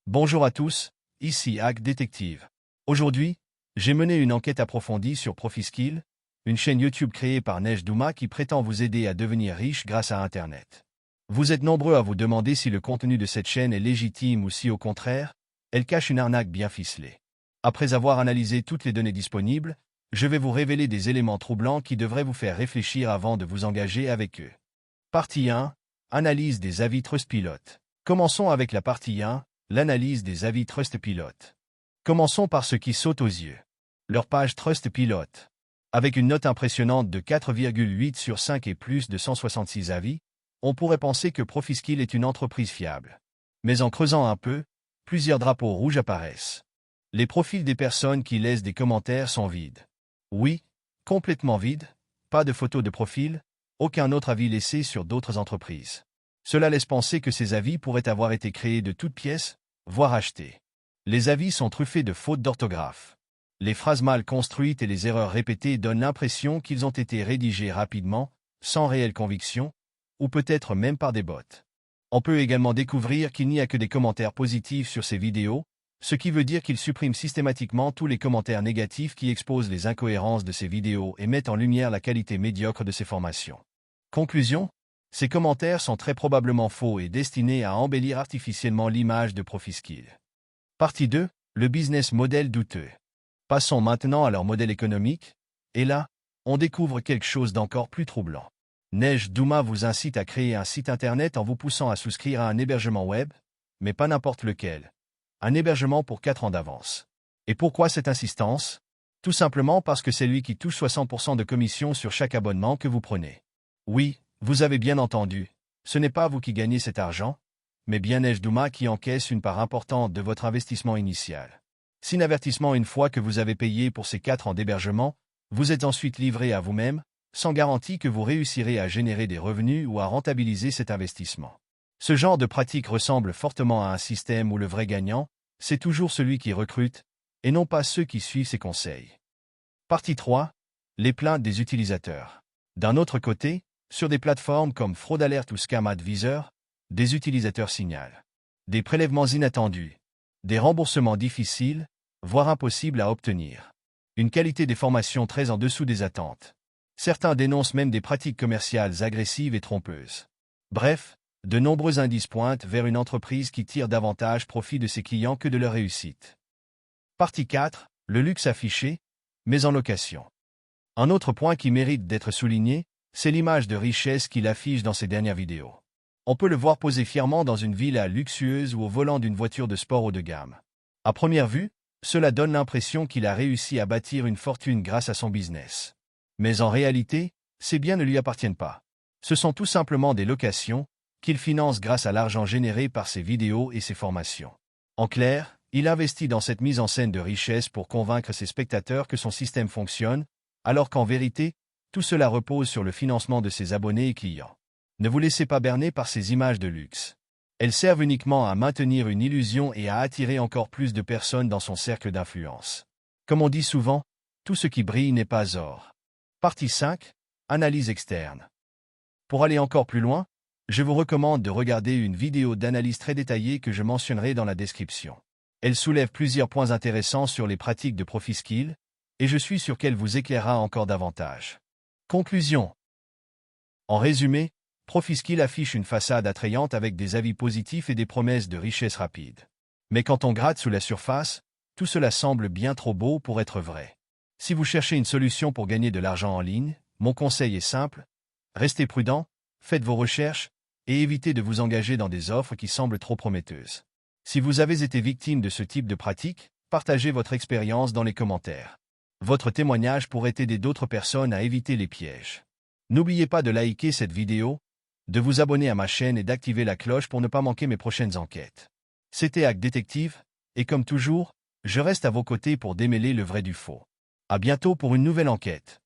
Bonjour à tous, ici Hack Détective. Aujourd'hui, j'ai mené une enquête approfondie sur Profiskill, une chaîne YouTube créée par Neige Douma qui prétend vous aider à devenir riche grâce à Internet. Vous êtes nombreux à vous demander si le contenu de cette chaîne est légitime ou si au contraire, elle cache une arnaque bien ficelée. Après avoir analysé toutes les données disponibles, je vais vous révéler des éléments troublants qui devraient vous faire réfléchir avant de vous engager avec eux. Partie 1. Analyse des avis Trustpilot. Commençons avec la partie 1. L'analyse des avis Trustpilot. Commençons par ce qui saute aux yeux. Leur page Trustpilot. Avec une note impressionnante de 4,8 sur 5 et plus de 166 avis, on pourrait penser que Profiskill est une entreprise fiable. Mais en creusant un peu, plusieurs drapeaux rouges apparaissent. Les profils des personnes qui laissent des commentaires sont vides. Oui, complètement vides, pas de photos de profil, aucun autre avis laissé sur d'autres entreprises. Cela laisse penser que ces avis pourraient avoir été créés de toutes pièces, voire achetés. Les avis sont truffés de fautes d'orthographe. Les phrases mal construites et les erreurs répétées donnent l'impression qu'ils ont été rédigés rapidement, sans réelle conviction, ou peut-être même par des bots. On peut également découvrir qu'il n'y a que des commentaires positifs sur ces vidéos, ce qui veut dire qu'ils suppriment systématiquement tous les commentaires négatifs qui exposent les incohérences de ces vidéos et mettent en lumière la qualité médiocre de ces formations. Conclusion, ces commentaires sont très probablement faux et destinés à embellir artificiellement l'image de Profiskill. Partie 2. Le business model douteux. Passons maintenant à leur modèle économique, et là, on découvre quelque chose d'encore plus troublant. Neige Douma vous incite à créer un site internet en vous poussant à souscrire à un hébergement web, mais pas n'importe lequel. Un hébergement pour 4 ans d'avance. Et pourquoi cette insistance? Tout simplement parce que c'est lui qui touche 60% de commission sur chaque abonnement que vous prenez. Oui, vous avez bien entendu, ce n'est pas vous qui gagnez cet argent, mais bien Neige Douma qui encaisse une part importante de votre investissement initial. Sin avertissement une fois que vous avez payé pour ces 4 ans d'hébergement, vous êtes ensuite livré à vous-même, sans garantie que vous réussirez à générer des revenus ou à rentabiliser cet investissement. Ce genre de pratique ressemble fortement à un système où le vrai gagnant, c'est toujours celui qui recrute, et non pas ceux qui suivent ses conseils. Partie 3. Les plaintes des utilisateurs. D'un autre côté, sur des plateformes comme Fraud Alert ou Scam Advisor, des utilisateurs signalent des prélèvements inattendus, des remboursements difficiles, voire impossibles à obtenir, une qualité des formations très en dessous des attentes. Certains dénoncent même des pratiques commerciales agressives et trompeuses. Bref, de nombreux indices pointent vers une entreprise qui tire davantage profit de ses clients que de leur réussite. Partie 4. Le luxe affiché, mais en location. Un autre point qui mérite d'être souligné, c'est l'image de richesse qu'il affiche dans ses dernières vidéos. On peut le voir poser fièrement dans une villa luxueuse ou au volant d'une voiture de sport haut de gamme. À première vue, cela donne l'impression qu'il a réussi à bâtir une fortune grâce à son business. Mais en réalité, ces biens ne lui appartiennent pas. Ce sont tout simplement des locations, qu'il finance grâce à l'argent généré par ses vidéos et ses formations. En clair, il investit dans cette mise en scène de richesse pour convaincre ses spectateurs que son système fonctionne, alors qu'en vérité, tout cela repose sur le financement de ses abonnés et clients. Ne vous laissez pas berner par ces images de luxe. Elles servent uniquement à maintenir une illusion et à attirer encore plus de personnes dans son cercle d'influence. Comme on dit souvent, tout ce qui brille n'est pas or. Partie 5. Analyse externe. Pour aller encore plus loin, je vous recommande de regarder une vidéo d'analyse très détaillée que je mentionnerai dans la description. Elle soulève plusieurs points intéressants sur les pratiques de Profiskill, et je suis sûr qu'elle vous éclairera encore davantage. Conclusion. En résumé, Profiskill affiche une façade attrayante avec des avis positifs et des promesses de richesse rapide. Mais quand on gratte sous la surface, tout cela semble bien trop beau pour être vrai. Si vous cherchez une solution pour gagner de l'argent en ligne, mon conseil est simple, restez prudent, faites vos recherches, et évitez de vous engager dans des offres qui semblent trop prometteuses. Si vous avez été victime de ce type de pratique, partagez votre expérience dans les commentaires. Votre témoignage pourrait aider d'autres personnes à éviter les pièges. N'oubliez pas de liker cette vidéo, de vous abonner à ma chaîne et d'activer la cloche pour ne pas manquer mes prochaines enquêtes. C'était Hack Détective, et comme toujours, je reste à vos côtés pour démêler le vrai du faux. À bientôt pour une nouvelle enquête.